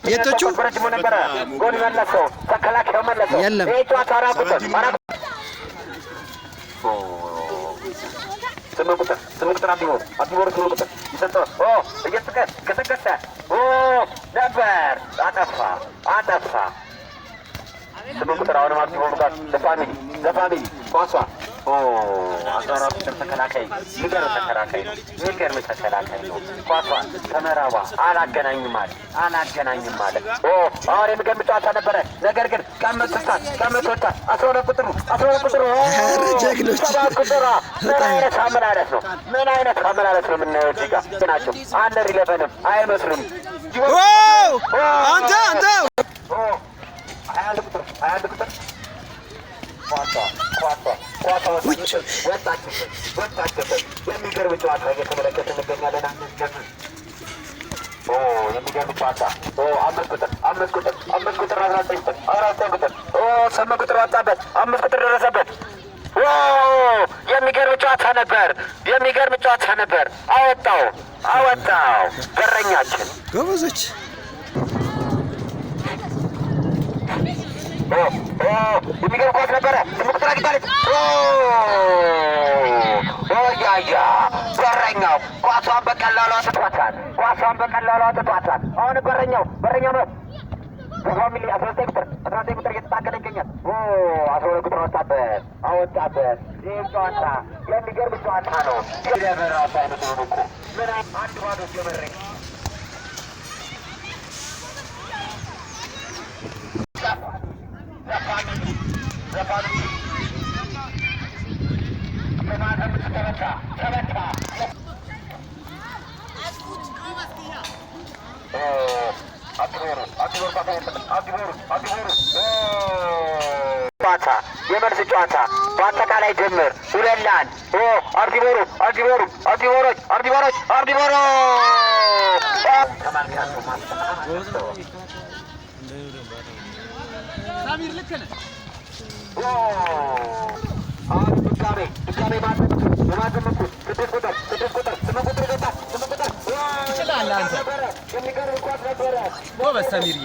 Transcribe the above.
የቶቹ የለም ስምንት አዲቦር ስምንት ይሰጠው እየተከለ ከሰከሰ ነበር አጠፋ ስምንት አሁንም አዲቦር ጋር ለፋሚሊ ኳሷ አስራራቱ ተከላካይ ይገር ተከላካይ ነው ኳሷ ተመራዋ አላገናኝም ማለት አሁን የምገምት ጨዋታ ነበረ። ነገር ግን ቀመጥታ 12 ቁጥሩ ጀግኖች ምን አይነት አመላለስ ነው የምናየው እዚህ ጋር ናቸው። አንደር 11 አይመስሉም። አንተ 21 ቁጥር ኳሷ ወጣችበት። የሚገርም ጨዋታ እየተመለከትን እንገኛለን። የሚገርም ጨዋታ 5 ቁጥር 19 ቁጥር 8 ቁጥር ወጣበት 5 ቁጥር ደረሰበት። የሚገርም ጨዋታ ነበር። አወጣው በረኛችን ጎበዞች የሚገርም ኳስ ነበረ። ቁጥር አግኝታለች። ያያ በረኛው ኳሷን በቀላሉ አጥቷታል። አሁን በረኛው ነው በፋሚሊ 19 ቁጥር እየተታገለ ይገኛል። 12 ቁጥር አወጣበት። ይህ ጨዋታ የሚገርም ጨዋታ ነው። ለበራሱ አይነት ነው እኮ ምን አንድ ባዶ ሲበረኝ የመልስ ጨዋታ በአጠቃላይ ድምር 2-1 አርዲቦሮች ሳሚር ልክ ነህ። ድጋሜ ማዘመኩ 6 ቁጥር ትችላለህ አንተ። የሚገርም ኳስ ነበረ። ጎበዝ ሰሚርዬ።